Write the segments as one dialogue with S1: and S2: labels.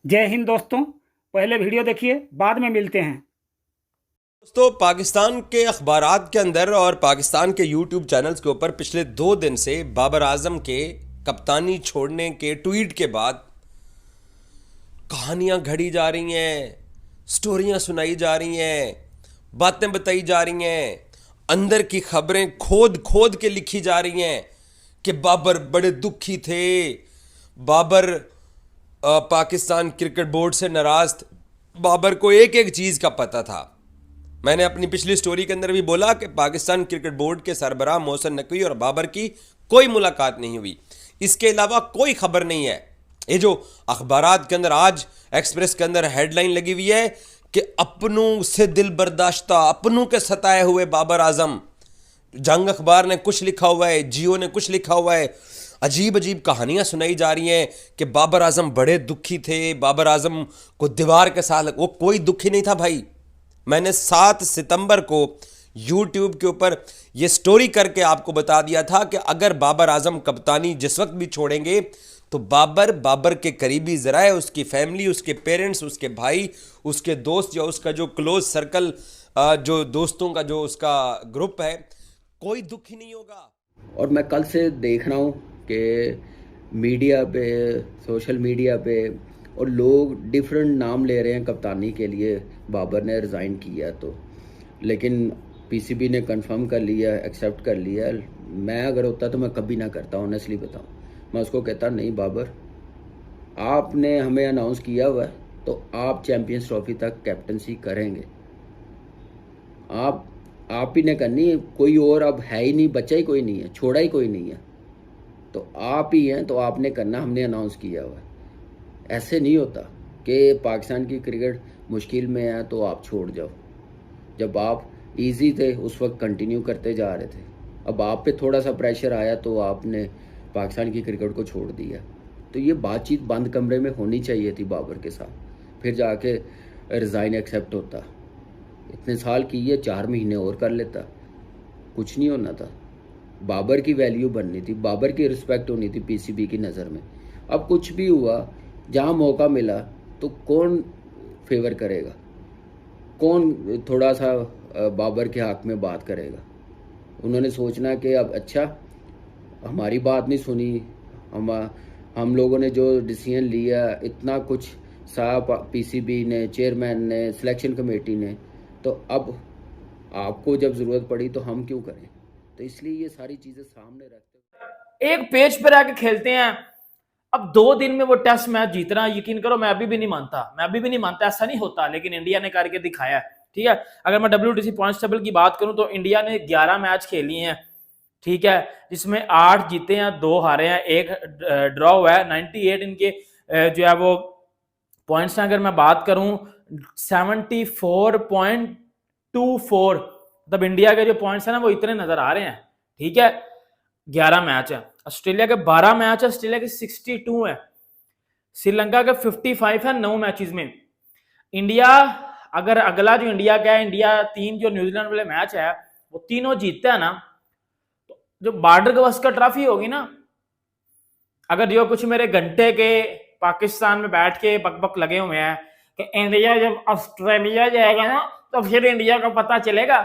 S1: जय हिंद दोस्तों। पहले वीडियो देखिए, बाद में मिलते हैं।
S2: दोस्तों, पाकिस्तान के अखबारात के अंदर और पाकिस्तान के यूट्यूब चैनल्स के ऊपर पिछले 2 दिन से बाबर आजम के कप्तानी छोड़ने के ट्वीट के बाद कहानियां घड़ी जा रही हैं, स्टोरियां सुनाई जा रही हैं, बातें बताई जा रही हैं, अंदर की खबरें खोद खोद के लिखी जा रही हैं कि बाबर बड़े दुखी थे, बाबर पाकिस्तान क्रिकेट बोर्ड से नाराज थे। बाबर को एक एक चीज़ का पता था। मैंने अपनी पिछली स्टोरी के अंदर भी बोला कि पाकिस्तान क्रिकेट बोर्ड के सरबराह मोहसिन नकवी और बाबर की कोई मुलाकात नहीं हुई, इसके अलावा कोई खबर नहीं है। ये जो अखबारात के अंदर आज एक्सप्रेस के अंदर हेडलाइन लगी हुई है कि अपनों से दिल बर्दाश्ता, अपनों के सताए हुए बाबर आजम। जंग अखबार ने कुछ लिखा हुआ है, जियो ने कुछ लिखा हुआ है। अजीब अजीब कहानियां सुनाई जा रही हैं कि बाबर आजम बड़े दुखी थे, बाबर आजम को दीवार के साथ। वो कोई दुखी नहीं था भाई। मैंने 7 सितंबर को यूट्यूब के ऊपर यह स्टोरी करके आपको बता दिया था कि अगर बाबर आजम कप्तानी जिस वक्त भी छोड़ेंगे तो बाबर के करीबी ज़राए, उसकी फैमिली, उसके पेरेंट्स, उसके भाई, उसके दोस्त या उसका जो क्लोज सर्कल, जो दोस्तों का जो उसका ग्रुप है, कोई दुख ही नहीं होगा।
S3: और मैं कल से देख रहा हूँ कि मीडिया पे, सोशल मीडिया पे और लोग डिफरेंट नाम ले रहे हैं कप्तानी के लिए। बाबर ने रिज़ाइन किया तो, लेकिन पीसीबी ने कंफर्म कर लिया, एक्सेप्ट कर लिया। मैं अगर होता तो मैं कभी ना करता, ऑनेस्टली बताऊँ। मैं उसको कहता नहीं बाबर, आपने हमें अनाउंस किया हुआ है तो आप चैम्पियंस ट्रॉफी तक कैप्टनसी करेंगे। आप ही ने करनी है, कोई और अब है ही नहीं, बच्चा ही कोई नहीं है, छोड़ा ही कोई नहीं है, तो आप ही हैं, तो आपने करना, हमने अनाउंस किया हुआ है। ऐसे नहीं होता कि पाकिस्तान की क्रिकेट मुश्किल में है तो आप छोड़ जाओ। जब आप इजी थे उस वक्त कंटिन्यू करते जा रहे थे, अब आप पे थोड़ा सा प्रेशर आया तो आपने पाकिस्तान की क्रिकेट को छोड़ दिया। तो ये बातचीत बंद कमरे में होनी चाहिए थी बाबर के साथ, फिर जाके रिज़ाइन एक्सेप्ट होता। इतने साल की ये 4 महीने और कर लेता, कुछ नहीं होना था। बाबर की वैल्यू बननी थी, बाबर की रिस्पेक्ट होनी थी पीसीबी की नज़र में। अब कुछ भी हुआ, जहाँ मौका मिला तो कौन फेवर करेगा, कौन थोड़ा सा बाबर के हक़ में बात करेगा। उन्होंने सोचना कि अब अच्छा हमारी बात नहीं सुनी, हम लोगों ने जो डिसीजन लिया, इतना कुछ साहब पीसीबी ने, चेयरमैन ने, सिलेक्शन कमेटी ने, तो अब आपको जब ज़रूरत पड़ी तो हम क्यों करें। तो इसलिए ये सारी चीज़ें सामने रखते
S4: एक पेज पर आके खेलते हैं। अब 2 दिन में वो टेस्ट मैच जीतना, यकीन करो मैं अभी भी नहीं मानता, ऐसा नहीं होता, लेकिन इंडिया ने करके दिखाया है। ठीक है, अगर मैं WTC पॉइंट्स टेबल की बात करूं तो इंडिया ने 11 मैच खेली हैं, ठीक है, जिसमें 8 जीते हैं, 2 हारे हैं, 1 ड्रॉ हुआ है। 98 इनके जो है वो पॉइंट्स, अगर मैं बात करूं 74.24, मतलब इंडिया के जो पॉइंट्स है ना वो इतने नजर आ रहे हैं। ठीक है, 11 मैच है, ऑस्ट्रेलिया के 12 मैच है, ऑस्ट्रेलिया के 62 है, श्रीलंका के 55 है 9 मैचेस में। इंडिया अगर अगला जो इंडिया का है, इंडिया 3 जो न्यूजीलैंड वाले मैच है वो तीनों जीतता है ना, तो जो बॉर्डर गवस्कर ट्रॉफी होगी ना, अगर जो कुछ मेरे घंटे के पाकिस्तान में बैठ के बकबक लगे हुए हैं कि इंडिया जब ऑस्ट्रेलिया जाएगा ना तो फिर इंडिया का पता चलेगा,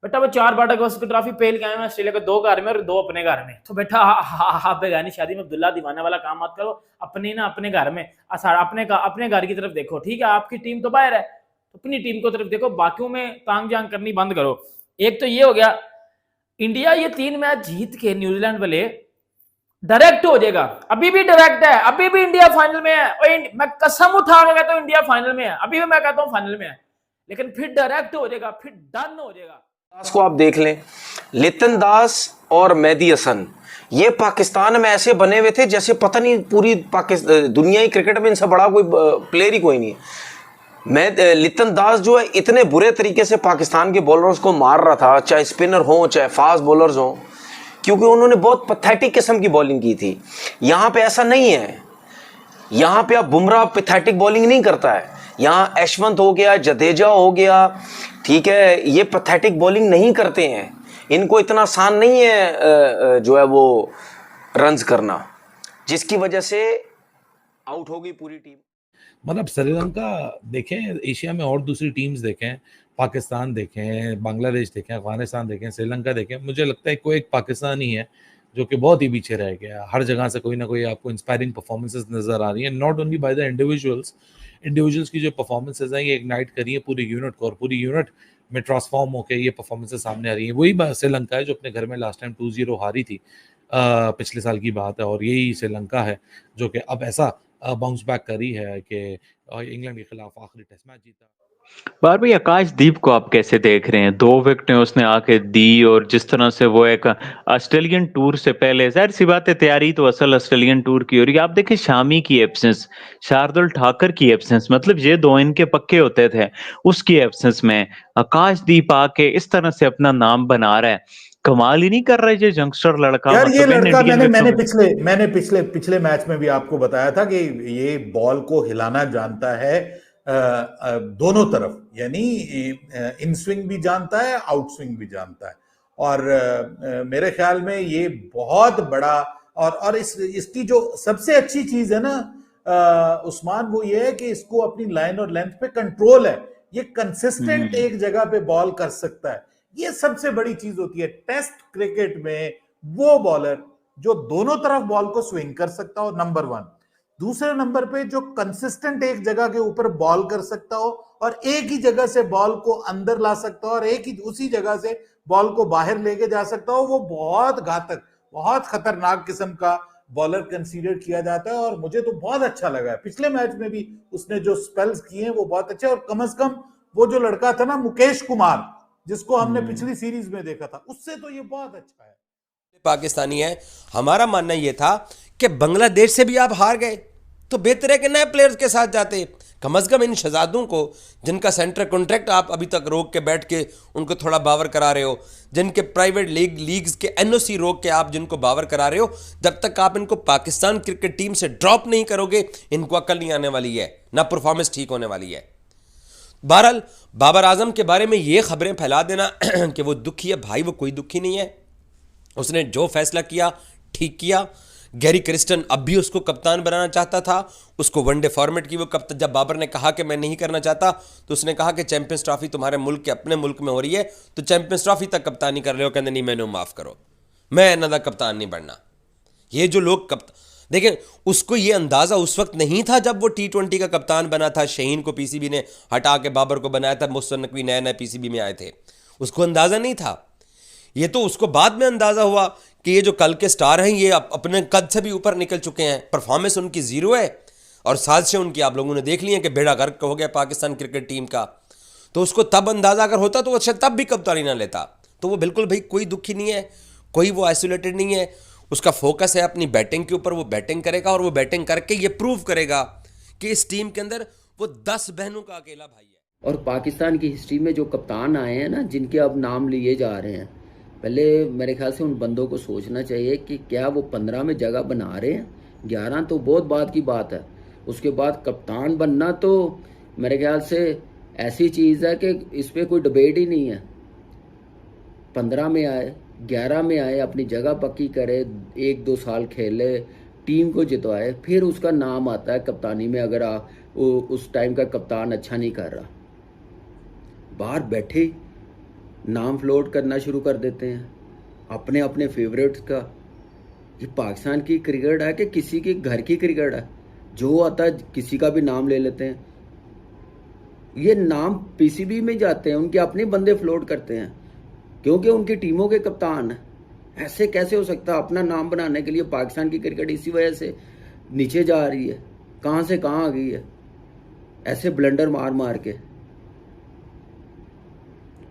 S4: बेटा वो 4 बॉर्डर गवस्कर ट्रॉफी पेल गए हैं ऑस्ट्रेलिया के, 2 घर में और 2 अपने घर में। तो बेटा आप बेगानी शादी में अब्दुल्ला दीवाना वाला काम मत करो, अपनी ना अपने घर में अपने घर की तरफ देखो। ठीक है, आपकी टीम तो बाहर है तो अपनी टीम को तरफ देखो, बाकियों में तांग जांग करनी बंद करो। एक तो ये हो गया, इंडिया ये 3 मैच जीत के न्यूजीलैंड वाले डायरेक्ट हो जाएगा, अभी भी डायरेक्ट है, अभी भी इंडिया फाइनल में है। और मैं कसम उठा के कहता हूं इंडिया फाइनल में है, अभी भी मैं कहता हूं फाइनल में है, लेकिन फिर डायरेक्ट हो जाएगा, फिर डन हो जाएगा।
S5: दास को आप देख लें, लिटन दास और मेहदी हसन, ये पाकिस्तान में ऐसे बने हुए थे जैसे पता नहीं पूरी पाकिस्तान दुनिया ही क्रिकेट में इनसे बड़ा कोई प्लेयर ही कोई नहीं है। मैं लिटन दास जो है इतने बुरे तरीके से पाकिस्तान के बॉलर्स को मार रहा था, चाहे स्पिनर हो चाहे फास्ट बॉलर्स हो, क्योंकि उन्होंने बहुत पैथेटिक किस्म की बॉलिंग की थी। यहाँ पे ऐसा नहीं है, यहाँ पे आप बुमराह पैथेटिक बॉलिंग नहीं करता है, यहाँ यशवंत हो गया, जडेजा हो गया, ठीक है, ये पैथेटिक बॉलिंग नहीं करते हैं। इनको इतना आसान नहीं है जो है वो रन्स करना, जिसकी वजह से आउट हो गई पूरी टीम।
S6: मतलब श्रीलंका देखें, एशिया में और दूसरी टीम्स देखें, पाकिस्तान देखें, बांग्लादेश देखें, अफगानिस्तान देखें, श्रीलंका देखें, मुझे लगता है कोई एक पाकिस्तान ही है जो कि बहुत ही पीछे रह गया। हर जगह से कोई ना कोई आपको इंस्पायरिंग परफॉर्मेंसेस नजर आ रही है, not only by the individuals की जो परफॉर्मेंसेस हैं ये इग्नाइट करी है पूरी यूनिट को, और पूरी यूनिट में ट्रांसफॉर्म होकर ये परफॉर्मेंसेस सामने आ रही हैं। वही श्रीलंका है जो अपने घर में लास्ट टाइम 2-0 हारी थी, पिछले साल की बात है, और यही श्रीलंका है जो कि अब ऐसा बाउंस बैक करी है कि इंग्लैंड के खिलाफ आखिरी टेस्ट मैच जीता।
S7: बार भाई आकाशदीप को आप कैसे देख रहे हैं? 2 विकेटें उसने आके दी, और जिस तरह से वो एक ऑस्ट्रेलियन टूर से पहले, जाहिर सी बात है तैयारी तो असल ऑस्ट्रेलियन टूर की हो रही है। आप देखें शामी की एब्सेंस, शार्दुल ठाकर की एब्सेंस, मतलब ये 2 इनके पक्के होते थे, उसकी एब्सेंस में आकाशदीप आके इस तरह से अपना नाम बना रहा है। कमाल ही नहीं कर रहा है ये यंगस्टर लड़का?
S8: यार ये
S7: मतलब इन
S8: लड़का,
S7: इंडियन
S8: मैंने पिछले मैच में भी आपको बताया था कि ये बॉल को हिलाना जानता है दोनों तरफ, यानी इन स्विंग भी जानता है, आउट स्विंग भी जानता है, और मेरे ख्याल में ये बहुत बड़ा, और इसकी जो सबसे अच्छी चीज है ना उस्मान, वो ये है कि इसको अपनी लाइन और लेंथ पे कंट्रोल है, ये कंसिस्टेंट एक जगह पे बॉल कर सकता है, ये सबसे बड़ी चीज होती है टेस्ट क्रिकेट में। वो बॉलर जो दोनों तरफ बॉल को स्विंग कर सकता हो, नंबर 1। दूसरे नंबर पे जो कंसिस्टेंट एक जगह के ऊपर बॉल कर सकता हो और एक ही जगह से बॉल को अंदर ला सकता हो और एक ही उसी जगह से बॉल को बाहर लेके जा सकता हो, वो बहुत घातक, बहुत खतरनाक किस्म का बॉलर कंसीडर किया जाता है। और मुझे तो बहुत अच्छा लगा है, पिछले मैच में भी उसने जो स्पेल्स किए हैं वो बहुत अच्छे, और कम से कम वो जो लड़का था ना मुकेश कुमार, जिसको हमने पिछली सीरीज में देखा था, उससे तो ये बहुत अच्छा है।
S2: पाकिस्तानी है। हमारा मानना यह था कि बांग्लादेश से भी आप हार गए तो बेहतर है कि नए प्लेयर्स के साथ जाते। कम से कम इन शहजादों को, जिनका सेंटर कॉन्ट्रैक्ट आप अभी तक रोक के बैठ के उनको थोड़ा बावर करा रहे हो, जिनके प्राइवेट लीग्स के एनओसी रोक के आप जिनको बावर करा रहे हो, जब तक आप इनको पाकिस्तान क्रिकेट टीम से ड्रॉप नहीं करोगे, इनको अकल नहीं आने वाली है, ना परफॉर्मेंस ठीक होने वाली है। बहरहाल बाबर आजम के बारे में ये खबरें फैला देना कि वो दुखी है, भाई वो कोई दुखी नहीं है। उसने जो फैसला किया ठीक किया। गैरी क्रिस्टन अब भी उसको कप्तान बनाना चाहता था, उसको वनडे फॉर्मेट की वो कप्तान, जब बाबर ने कहा कि मैं नहीं करना चाहता तो उसने कहा कि चैंपियंस ट्रॉफी तुम्हारे मुल्क के अपने मुल्क में हो रही है तो चैंपियंस ट्रॉफी तक कप्तानी कर रहे हो, कहते नहीं मैंने माफ़ करो, मैं इन्हों का कप्तान नहीं बनना। ये जो लोग देखें, उसको ये अंदाज़ा उस वक्त नहीं था जब वो T20 का कप्तान बना था, शहीन को पीसीबी ने हटा के बाबर को बनाया था, मुस्तफा नकवी नए नए पीसीबी में आए थे, उसको अंदाज़ा नहीं था। ये तो उसको बाद में अंदाज़ा हुआ कि ये जो कल के स्टार हैं ये अपने कद से भी ऊपर निकल चुके हैं, परफॉर्मेंस उनकी ज़ीरो है और साजिशें उनकी आप लोगों ने देख ली हैं कि बेड़ा गर्क हो गया पाकिस्तान क्रिकेट टीम का। तो उसको तब अंदाज़ा अगर होता तो अच्छा तब भी कप्तानी ना लेता। तो वो बिल्कुल भाई कोई दुखी नहीं है, कोई वो आइसोलेटेड नहीं है, उसका फोकस है अपनी बैटिंग के ऊपर, वो बैटिंग करेगा और वो बैटिंग करके ये प्रूव करेगा कि इस टीम के अंदर वो 10 बहनों का अकेला भाई है।
S3: और पाकिस्तान की हिस्ट्री में जो कप्तान आए हैं ना, जिनके अब नाम लिए जा रहे हैं, पहले मेरे ख्याल से उन बंदों को सोचना चाहिए कि क्या वो 15 में जगह बना रहे हैं। 11 तो बहुत बाद की बात है, उसके बाद कप्तान बनना तो मेरे ख्याल से ऐसी चीज़ है कि इस पर कोई डिबेट ही नहीं है। 15 में आए, 11 में आए, अपनी जगह पक्की करे, 1-2 साल खेले, टीम को जितवाए, फिर उसका नाम आता है कप्तानी में अगर उस टाइम का कप्तान अच्छा नहीं कर रहा। बाहर बैठे नाम फ्लोट करना शुरू कर देते हैं अपने अपने फेवरेट्स का। ये पाकिस्तान की क्रिकेट है कि किसी के घर की क्रिकेट है? जो आता है किसी का भी नाम ले लेते हैं। ये नाम पीसीबी में जाते हैं, उनके अपने बंदे फ्लोट करते हैं क्योंकि उनकी टीमों के कप्तान हैं। ऐसे कैसे हो सकता है? अपना नाम बनाने के लिए पाकिस्तान की क्रिकेट इसी वजह से नीचे जा रही है, कहाँ से कहाँ आ गई है, ऐसे ब्लंडर मार मार के।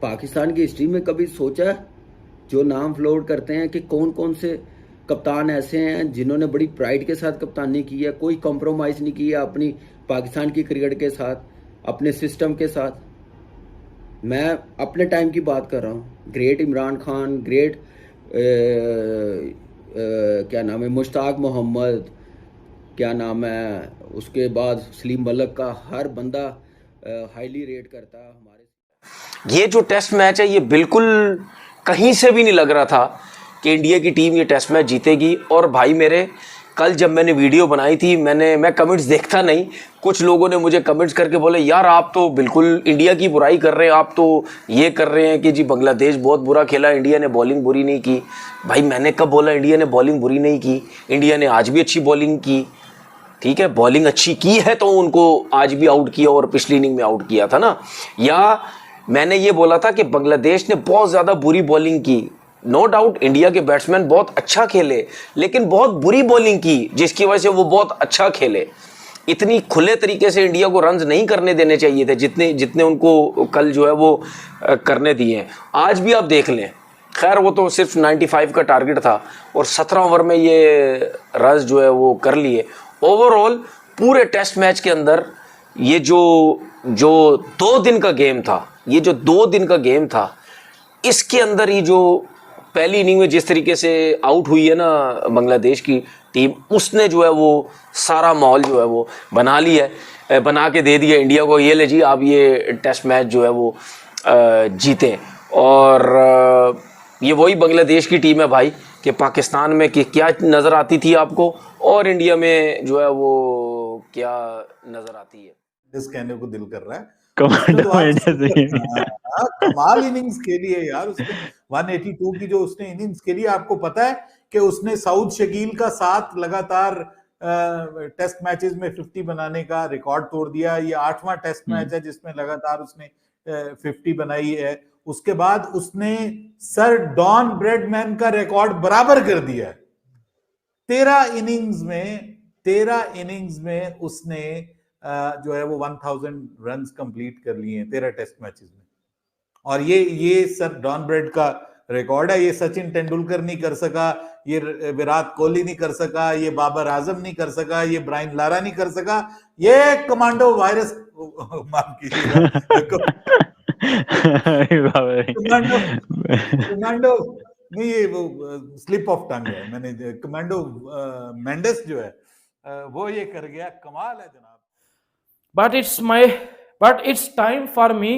S3: पाकिस्तान की हिस्ट्री में कभी सोचा जो नाम फ्लोट करते हैं कि कौन कौन से कप्तान ऐसे हैं जिन्होंने बड़ी प्राइड के साथ कप्तानी की है, कोई कॉम्प्रोमाइज़ नहीं किया अपनी पाकिस्तान की क्रिकेट के साथ, अपने सिस्टम के साथ। मैं अपने टाइम की बात कर रहा हूँ। ग्रेट इमरान खान, ग्रेट क्या नाम है, मुश्ताक मोहम्मद, क्या नाम है, उसके बाद सलीम मलिक का हर बंदा हाईली रेट करता है हमारे।
S5: ये जो टेस्ट मैच है ये बिल्कुल कहीं से भी नहीं लग रहा था कि इंडिया की टीम ये टेस्ट मैच जीतेगी। और भाई मेरे कल जब मैंने वीडियो बनाई थी, मैं कमेंट्स देखता नहीं, कुछ लोगों ने मुझे कमेंट्स करके बोले यार आप तो बिल्कुल इंडिया की बुराई कर रहे हैं, आप तो ये कर रहे हैं कि जी बांग्लादेश बहुत बुरा खेला, इंडिया ने बॉलिंग बुरी नहीं की। भाई मैंने कब बोला इंडिया ने बॉलिंग बुरी नहीं की? इंडिया ने आज भी अच्छी बॉलिंग की, ठीक है, बॉलिंग अच्छी की है तो उनको आज भी आउट किया और पिछली इनिंग में आउट किया था ना। या मैंने ये बोला था कि बांग्लादेश ने बहुत ज़्यादा बुरी बॉलिंग की, नो डाउट इंडिया के बैट्समैन बहुत अच्छा खेले, लेकिन बहुत बुरी बॉलिंग की जिसकी वजह से वो बहुत अच्छा खेले। इतनी खुले तरीके से इंडिया को रन्स नहीं करने देने चाहिए थे जितने जितने उनको कल जो है वो करने दिए हैं। आज भी आप देख लें, खैर वो तो सिर्फ 95 का टारगेट था और 17 ओवर में ये रन्स जो है वो कर लिए। ओवरऑल पूरे टेस्ट मैच के अंदर ये जो 2 दिन का गेम था, ये जो 2 दिन का गेम था, इसके अंदर ही जो पहली इनिंग में जिस तरीके से आउट हुई है ना बांग्लादेश की टीम, उसने जो है वो सारा माहौल जो है वो बना लिया है, बना के दे दिया इंडिया को, ये ले जी आप ये टेस्ट मैच जो है वो जीते। और ये वही बांग्लादेश की टीम है भाई कि पाकिस्तान में कि क्या नज़र आती थी आपको और इंडिया में जो है वो क्या नज़र आती है।
S8: जिस कहने को दिल कर रहा है,
S7: कमांडो
S8: कमाल इनिंग्स खेली है यार उसने, 182 की जो उसने इनिंग्स खेली। आपको पता है कि उसने साउथ शकील का 7 लगातार टेस्ट मैचेस में 50 बनाने का रिकॉर्ड तोड़ दिया। ये 8वां टेस्ट मैच है जिसमें लगातार उसने 50 बनाई है। उसके बाद उसने सर डॉन ब्रैडमैन का रिकॉर्ड बराबर कर दिया। 13 इनिंग्स में उसने जो है वो 1000 रन्स कंप्लीट कर लिए हैं 13 टेस्ट मैचेस में। और ये सर डॉन ब्रेड का रिकॉर्ड है। ये सचिन तेंदुलकर नहीं कर सका, ये विराट कोहली नहीं कर सका, ये बाबर आजम नहीं कर सका, ये ब्रायन लारा नहीं कर सका, ये कमांडो वायरस माफ कीजिएगा कमांडो नहीं, ये वो स्लिप ऑफ टंग है, मैंने कमांडो मेंडेस जो है वो ये कर गया। कमाल है जनाब।
S4: but it's time for me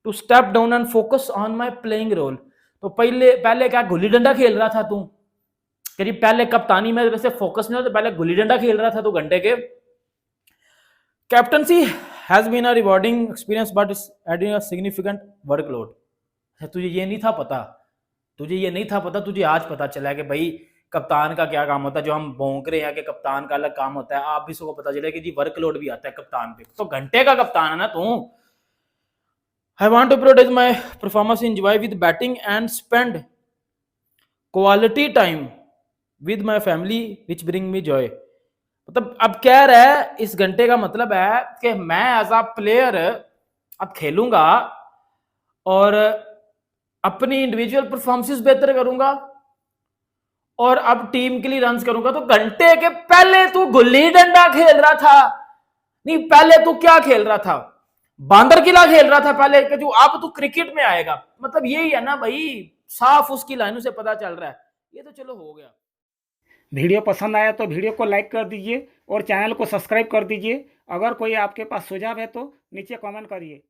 S4: to step down and focus on my playing role। तो पहले क्या गुल्ली डंडा खेल रहा था तू? करीब पहले कप्तानी में वैसे फोकस नहीं हो, तो पहले गुल्ली डंडा खेल रहा था तू घंटे के। Captaincy has been a rewarding experience but it's adding a significant workload. तुझे ये नहीं था पता, तुझे आज पता चला कि भाई कप्तान का क्या काम होता है। जो हम भौंक रहे हैं कि कप्तान का अलग काम होता है, आप भी सबको पता चले कि जी वर्कलोड भी आता है कप्तान पे। तो घंटे का कप्तान है ना तू। I want to prioritize my performance, enjoy with batting and spend quality time with my family which bring me joy। मतलब अब कह रहा है, इस घंटे का मतलब है कि मैं एज अ प्लेयर अब खेलूंगा और अपनी इंडिविजुअल परफॉर्मेंसेस बेहतर करूंगा और अब टीम के लिए रन्स करूंगा। तो घंटे के पहले तू गुल्ली डंडा खेल रहा था, नहीं पहले तू क्या खेल रहा था? बांदर किला खेल रहा था पहले कि जो अब तू क्रिकेट में आएगा। मतलब यही है ना भाई, साफ उसकी लाइनों से पता चल रहा है। ये तो चलो हो गया।
S1: वीडियो पसंद आया तो वीडियो को लाइक कर दीजिए और चैनल को सब्सक्राइब कर दीजिए। अगर कोई आपके पास सुझाव है तो नीचे कमेंट करिए।